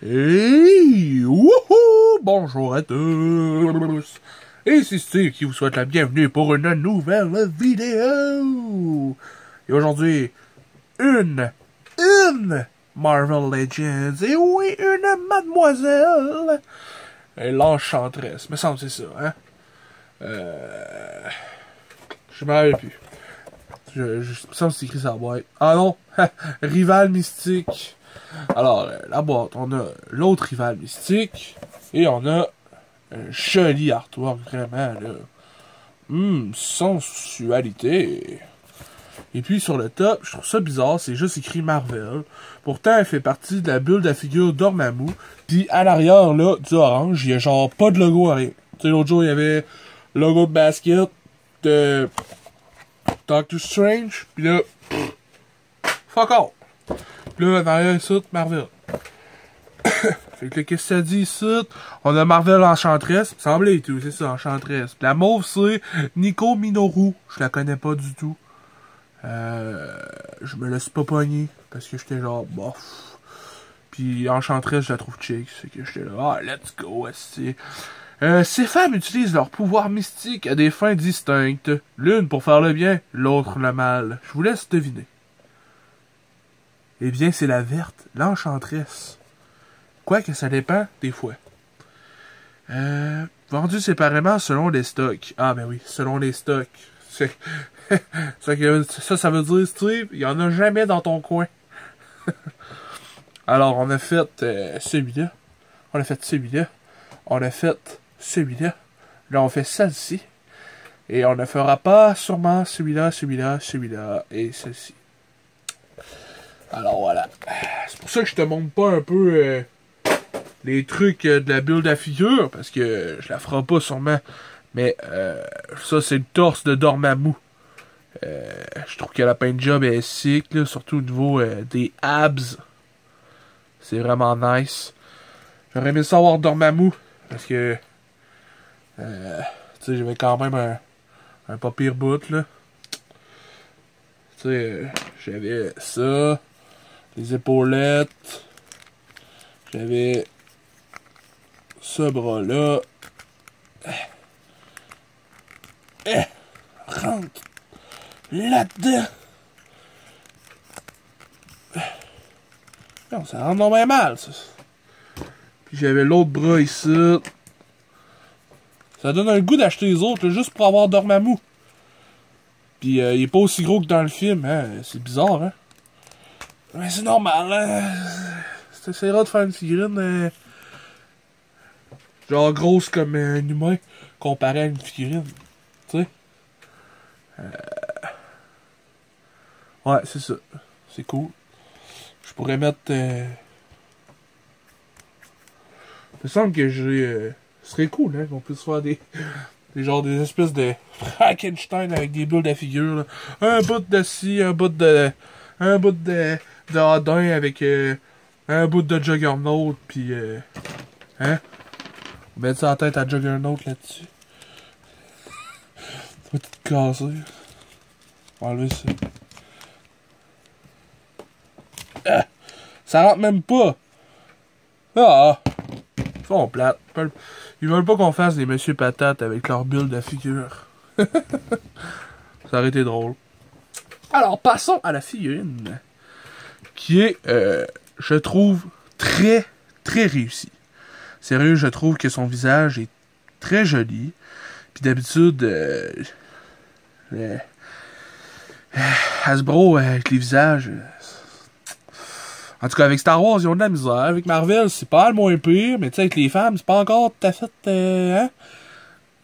Hey! Wouhou! Bonjour à tous! Et c'est Steve qui vous souhaite la bienvenue pour une nouvelle vidéo! Et aujourd'hui, une Marvel Legends! Et oui, une mademoiselle! L'Enchantress, me semble que c'est ça, hein? Je me rappelle plus. Je me semble que c'est écrit sur la boîte. Ah non! Rival mystique! Alors, la boîte, on a l'autre rival mystique, et on a un joli artwork, vraiment, là. Sensualité. Et puis, sur le top, je trouve ça bizarre, c'est juste écrit Marvel. Pourtant, elle fait partie de la bulle de la figure Dormammu. Puis, à l'arrière, là, du orange, il y a genre pas de logo à rien. Tu sais, l'autre jour, il y avait le logo de basket de Doctor Strange, puis là, fuck off. Puis là, derrière ça, Marvel. Fait que là, qu'est-ce que ça dit ici? On a Marvel Enchantress. Semblait et tout, c'est ça, Enchantress. Puis la mauve, c'est Nico Minoru. Je la connais pas du tout. Je me laisse pas pogner. Parce que j'étais genre, bof. Puis Enchantress, je la trouve chic. C'est que j'étais là, ah, let's go, esti. Ces femmes utilisent leur pouvoir mystique à des fins distinctes. L'une pour faire le bien, l'autre le mal. Je vous laisse deviner. Eh bien, c'est la verte, l'Enchantress. Quoique ça dépend des fois. Vendu séparément selon les stocks. Ah ben oui, selon les stocks. Ça veut dire, Steve, il y en a jamais dans ton coin. Alors, on a fait celui-là. On a fait celui-là. On a fait celui-là. Là, on fait celle-ci. Et on ne fera pas sûrement celui-là, celui-là, celui-là et celle-ci. Alors voilà. C'est pour ça que je te montre pas un peu les trucs de la bulle à figure, parce que je la ferai pas sûrement. Mais ça, c'est le torse de Dormammu. Je trouve que la paint job est sick, là, surtout au niveau des abs. C'est vraiment nice. J'aurais aimé savoir Dormammu, parce que tu sais, j'avais quand même un pas pire bout, là. Tu sais, j'avais ça, les épaulettes, j'avais ce bras-là. Rentre là-dedans. Non, ça rentre bien mal, ça. Puis j'avais l'autre bras ici. Ça donne un goût d'acheter les autres, là, juste pour avoir Dormammu. Puis il est pas aussi gros que dans le film, hein. C'est bizarre, hein. Mais c'est normal, hein. T'essaieras de faire une figurine genre grosse comme un humain comparé à une figurine. Tu sais? Ouais, c'est ça. C'est cool. Je pourrais mettre... Il me semble que j'ai... ce serait cool, hein, qu'on puisse faire des espèces de Frankenstein avec des bulles de figure, là. Un bout de ci, un bout de Odin avec un bout de Juggernaut, puis hein? On met ça en tête à Juggernaut là-dessus. Ça va tout casser. On va enlever ça. Ah! Ça rentre même pas! Ah! Ils sont plates. Ils veulent pas qu'on fasse des Monsieur Patates avec leur bulle de figure. Ça aurait été drôle. Alors, passons à la figurine. Qui est, je trouve, très, très réussie. Sérieux, je trouve que son visage est très joli. Puis d'habitude, Hasbro, avec les visages... en tout cas, avec Star Wars, ils ont de la misère. Avec Marvel, c'est pas le moins pire. Mais tu sais, avec les femmes, c'est pas encore tout à fait... hein?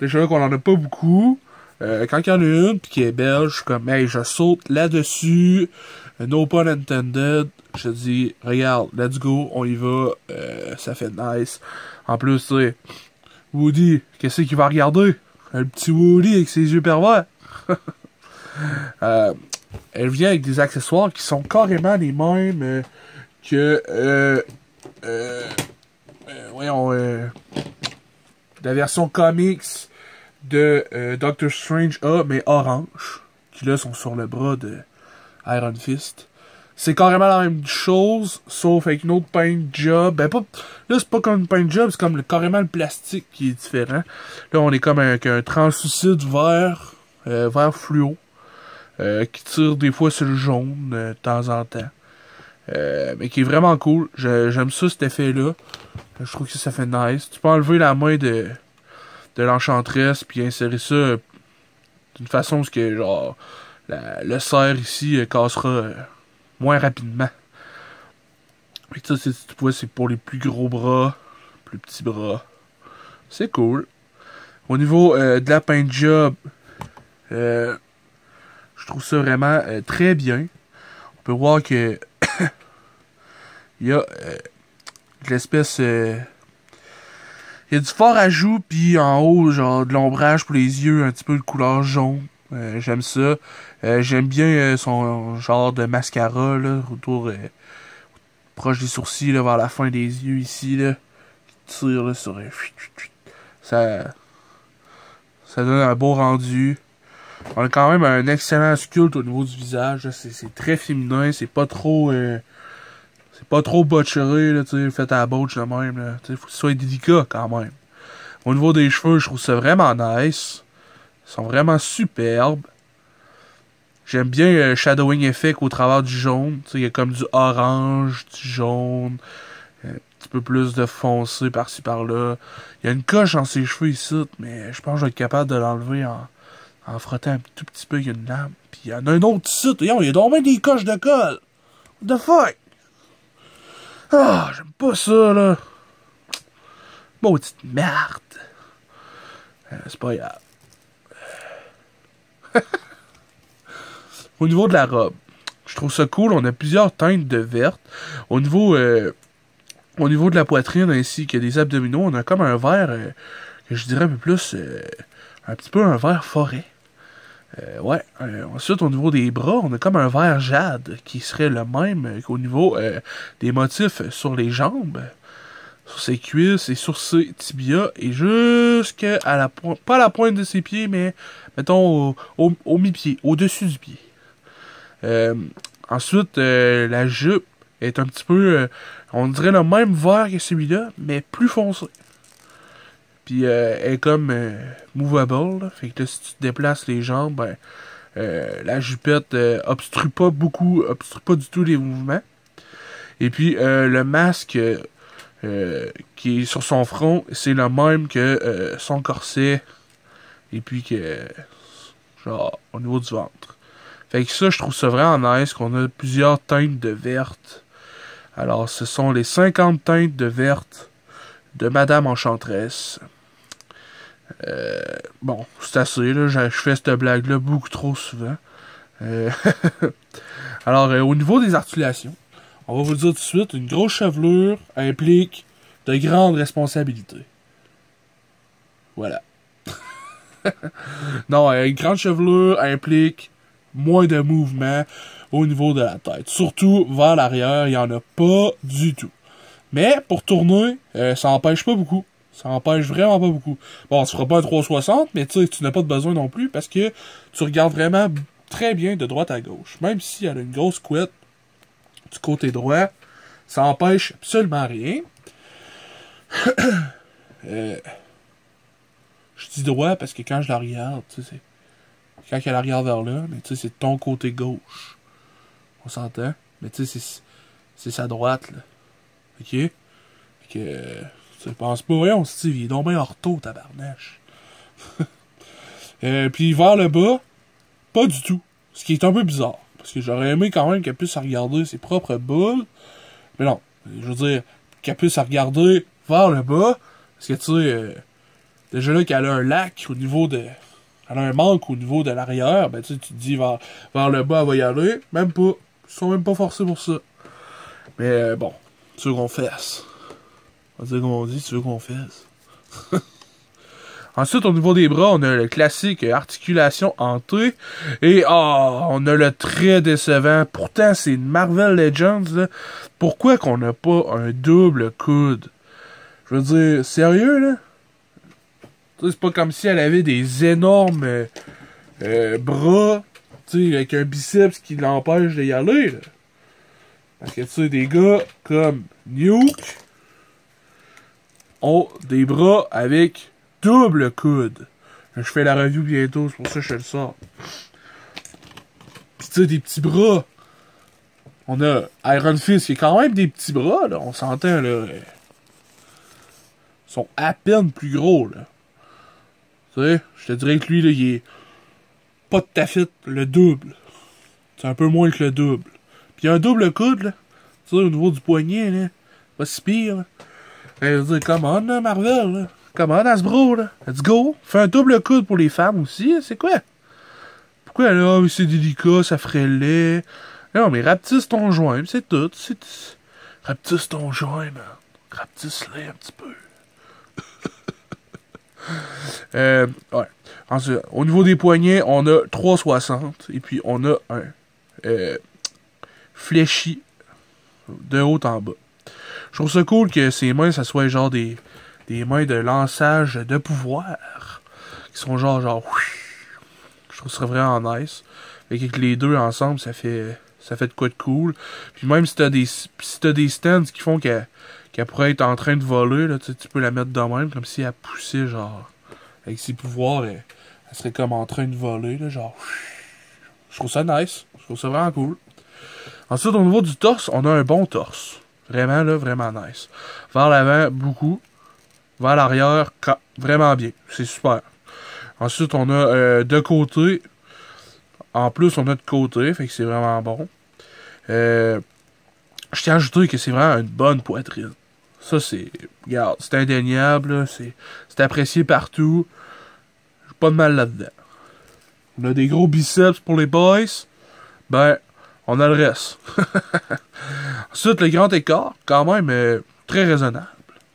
Déjà qu'on en a pas beaucoup. Quand il y en a une, puis qui est belle, je suis comme, hey, je saute là-dessus. No pun intended. Je dis, regarde, let's go, on y va. Ça fait nice. En plus, tu sais, Woody, qu'est-ce qu'il va regarder? Un petit Woody avec ses yeux pervers. Elle vient avec des accessoires qui sont carrément les mêmes que voyons, la version comics de Doctor Strange A, mais orange, qui là sont sur le bras de Iron Fist. c'est carrément la même chose, sauf avec une autre paint job. Ben, pas, là, c'est pas comme une paint job, c'est comme carrément le plastique qui est différent. Là, on est comme avec un translucide vert, vert fluo, qui tire des fois sur le jaune, de temps en temps. Mais qui est vraiment cool. J'aime ça, cet effet-là. Je trouve que ça fait nice. Tu peux enlever la main de l'enchantresse, puis insérer ça d'une façon où que, genre, le cerf ici cassera moins rapidement. Et ça, tu vois, c'est pour les plus gros bras, plus petits bras. C'est cool. Au niveau de la paint job, je trouve ça vraiment très bien. On peut voir que il y a de l'espèce... il y a du fort ajout, puis en haut, genre de l'ombrage pour les yeux, un petit peu de couleur jaune. J'aime ça. J'aime bien son genre de mascara, là, autour... proche des sourcils, là, vers la fin des yeux, ici, là. Qui tire, là, sur... ça donne un beau rendu. On a quand même un excellent sculpte au niveau du visage. C'est très féminin, c'est pas trop... c'est pas trop botcheré, là, tu sais, fait à la botche de même, là. Tu sais, faut que ce soit délicat, quand même. Au niveau des cheveux, je trouve ça vraiment nice. Ils sont vraiment superbes. J'aime bien le shadowing effect au travers du jaune. Tu sais, il y a comme du orange, du jaune, un petit peu plus de foncé par-ci par-là. Il y a une coche dans ses cheveux ici, mais je pense que je vais être capable de l'enlever en frottant un tout petit peu. Il y a une lame. Puis il y en a un autre ici. Il y a donc même des coches de colle. What the fuck? Ah, j'aime pas ça, là. Maudite merde. C'est pas grave. Au niveau de la robe, je trouve ça cool. On a plusieurs teintes de verte. Au niveau de la poitrine ainsi que des abdominaux, on a comme un vert que je dirais un peu plus... un petit peu un vert forêt. Ouais. Ensuite, au niveau des bras, on a comme un vert jade qui serait le même qu'au niveau des motifs sur les jambes, sur ses cuisses et sur ses tibias et jusqu'à la pointe, pas à la pointe de ses pieds, mais mettons au mi-pied, au-dessus du pied. Ensuite, la jupe est un petit peu, on dirait le même vert que celui-là, mais plus foncé. Puis elle est comme movable, là. Fait que là, si tu te déplaces les jambes, ben, la jupette obstrue pas du tout les mouvements. Et puis le masque qui est sur son front, c'est le même que son corset. Et puis que, genre, au niveau du ventre. Fait que ça, je trouve ça vraiment nice, qu'on a plusieurs teintes de verte. Alors, ce sont les 50 teintes de verte de Madame Enchantresse. Bon, c'est assez, là. Je fais cette blague-là beaucoup trop souvent. Alors, au niveau des articulations, on va vous le dire tout de suite, une grosse chevelure implique de grandes responsabilités. Voilà. Non, une grande chevelure implique moins de mouvement au niveau de la tête. Surtout vers l'arrière, il n'y en a pas du tout. Mais pour tourner, ça n'empêche pas beaucoup. Ça empêche vraiment pas beaucoup. Bon, tu feras pas un 360, mais tu n'as pas de besoin non plus parce que tu regardes vraiment très bien de droite à gauche. Même si elle a une grosse couette du côté droit, ça empêche absolument rien. Je dis droit parce que quand je la regarde, tu sais, quand elle la regarde vers là, mais tu sais, c'est ton côté gauche. On s'entend? Mais tu sais, c'est sa droite, là. Ok? Fait que... tu penses pas, voyons, Steve, il est donc bien ortho, tabarnache. Puis vers le bas, pas du tout. Ce qui est un peu bizarre. Parce que j'aurais aimé quand même qu'elle puisse regarder ses propres boules. Mais non. Je veux dire, qu'elle puisse regarder vers le bas. Parce que tu sais, déjà là qu'elle a un lac au niveau de... Elle a un manque au niveau de l'arrière. Ben tu sais, tu te dis vers le bas, elle va y aller. Même pas. Ils sont même pas forcés pour ça. Mais bon, tu veux qu'on fasse. On va dire comme on dit, tu veux qu'on fasse. Ensuite, au niveau des bras, on a le classique articulation hantée. Et on a le très décevant. Pourtant, c'est une Marvel Legends. Là. Pourquoi qu'on n'a pas un double coude? Je veux dire, sérieux, là? C'est pas comme si elle avait des énormes bras, tu sais, avec un biceps qui l'empêche d'y aller, là. Parce que tu sais, des gars comme Nuke ont des bras avec double coude. Je fais la review bientôt, c'est pour ça que je le sors. Pis tu sais, des petits bras. On a Iron Fist qui est quand même des petits bras, là. On s'entend, là. Ils sont à peine plus gros, là. Tu sais, je te dirais que lui, là, il est pas tout à fait le double. C'est un peu moins que le double. Puis il y a un double coude, là. Tu sais, au niveau du poignet, là. Pas si pire, là. Je veux dire, come on, là, Marvel, là. Come on, Hasbro, là. Let's go. Fais un double coude pour les femmes aussi, c'est quoi? Pourquoi, là, c'est délicat, ça ferait laid. Non, mais rapetisse ton joint, c'est tout. Rapetisse ton joint, man. Rapetisse-le un petit peu. Ouais. Ensuite, au niveau des poignets, on a 360. Et puis, on a un fléchi de haut en bas. Je trouve ça cool que ces mains, ça soit genre des mains de lançage de pouvoir. Qui sont genre... Je trouve ça vraiment nice. Fait que les deux ensemble, ça fait de quoi de cool. Puis même si t'as des stands qui font qu'elle pourrait être en train de voler, là, tu peux la mettre de même, comme si elle poussait, genre, avec ses pouvoirs, elle serait comme en train de voler, là, genre. Je trouve ça nice. Je trouve ça vraiment cool. Ensuite, au niveau du torse, on a un bon torse. Vraiment, là, vraiment nice. Vers l'avant, beaucoup. Vers l'arrière, vraiment bien. C'est super. Ensuite, on a de côté. En plus, on a de côté, fait que c'est vraiment bon. Je tiens à ajouter que c'est vraiment une bonne poitrine. Ça, c'est... Regarde, c'est indéniable, c'est apprécié partout. J'ai pas de mal là-dedans. On a des gros biceps pour les boys. Ben, on a le reste. Ensuite, le grand écart, quand même, très raisonnable.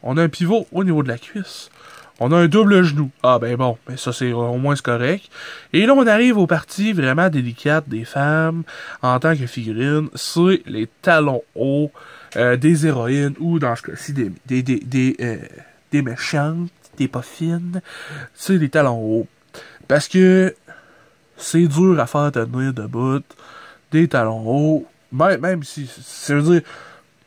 On a un pivot au niveau de la cuisse. On a un double genou. Ah ben bon, mais ça c'est au moins c'est correct. Et là on arrive aux parties vraiment délicates des femmes en tant que figurines. C'est les talons hauts des héroïnes ou dans ce cas-ci des méchantes, des pas fines. C'est les talons hauts. Parce que c'est dur à faire tenir debout des talons hauts. Même si, ça veut dire,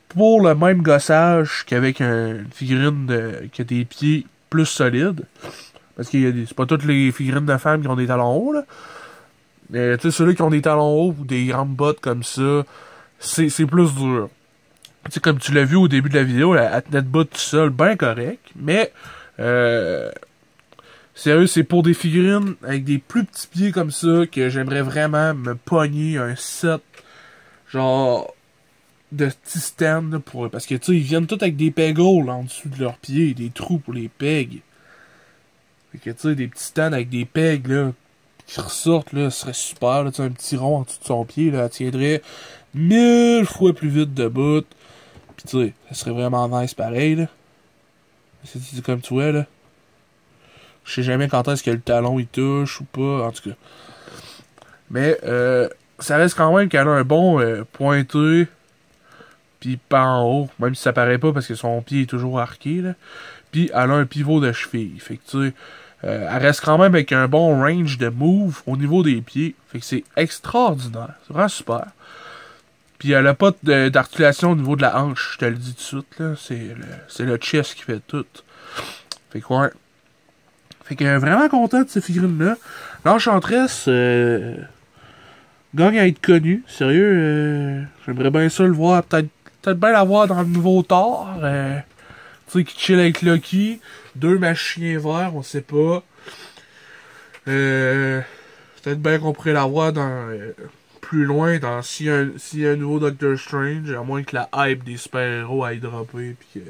pour le même gossage qu'avec une figurine qui a des pieds plus solide. Parce que c'est pas toutes les figurines de femmes qui ont des talons hauts, là. Mais tu sais, ceux-là qui ont des talons hauts ou des grandes bottes comme ça, c'est plus dur. Tu sais, comme tu l'as vu au début de la vidéo, elle tenait debout tout seul, ben correct. Mais, sérieux, c'est pour des figurines avec des plus petits pieds comme ça que j'aimerais vraiment me pogner un set, genre, de petits stands là, parce que tu sais ils viennent tous avec des peggoles en dessous de leurs pieds, des trous pour les pegs. Fait que tu sais des petits stands avec des pegs là qui ressortent là, ce serait super là, tu sais un petit rond en dessous de son pied là, elle tiendrait 1000 fois plus vite debout. Puis tu sais, ça serait vraiment nice pareil là. C'est comme tu vois là. Je sais jamais quand est-ce que le talon il touche ou pas, en tout cas. Mais ça reste quand même qu'elle a un bon pointé. Puis pas en haut, même si ça paraît pas parce que son pied est toujours arqué, là. Puis elle a un pivot de cheville. Fait que tu sais, elle reste quand même avec un bon range de move au niveau des pieds. Fait que c'est extraordinaire. C'est vraiment super. Puis elle a pas d'articulation au niveau de la hanche, je te le dis tout de suite, là. C'est le chest qui fait tout. Fait que ouais. Fait que vraiment content de ces figurines-là. L'Enchantress, gagne à être connue. Sérieux, j'aimerais bien ça le voir. Peut-être bien la voir dans le nouveau Thor. Tu sais, qui chill avec Loki. 2 machins verts, on sait pas. Peut-être bien qu'on pourrait la voir dans plus loin, dans s'il y a un nouveau Doctor Strange, à moins que la hype des super-héros aille dropper, puis que...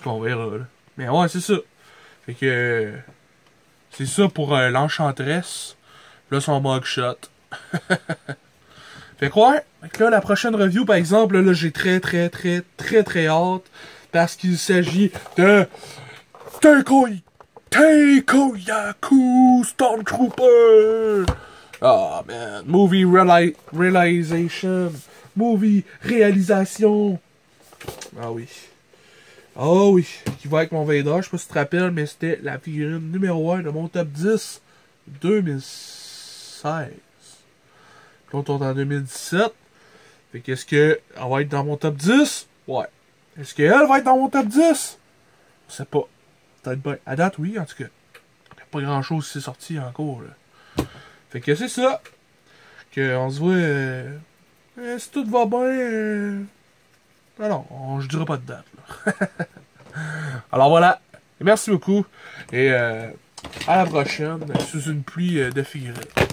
on verra, là. Mais ouais, c'est ça. Fait que... c'est ça pour l'Enchantress. Là, son mugshot. Fait quoi? Fait que là, la prochaine review, par exemple, là, j'ai très hâte. Parce qu'il s'agit de Taikoyaku Stormtrooper! Ah, oh, man. Movie realization. Movie réalisation. Ah oui. Ah oui. Qui va avec mon Vader. Je sais pas si tu te rappelles, mais c'était la figurine numéro 1 de mon top 10 2016. Là, on tourne en 2017. Fait qu'est-ce qu'elle va être dans mon top 10? Ouais. Est-ce qu'elle va être dans mon top 10? Je sais pas. Peut-être bien. À date, oui, en tout cas. Y a pas grand-chose qui s'est sorti encore, là. Fait que c'est ça. Que on se voit... si tout va bien... Ah non, je dirai pas de date, là. Alors voilà. Merci beaucoup. Et à la prochaine, sous une pluie de figurettes.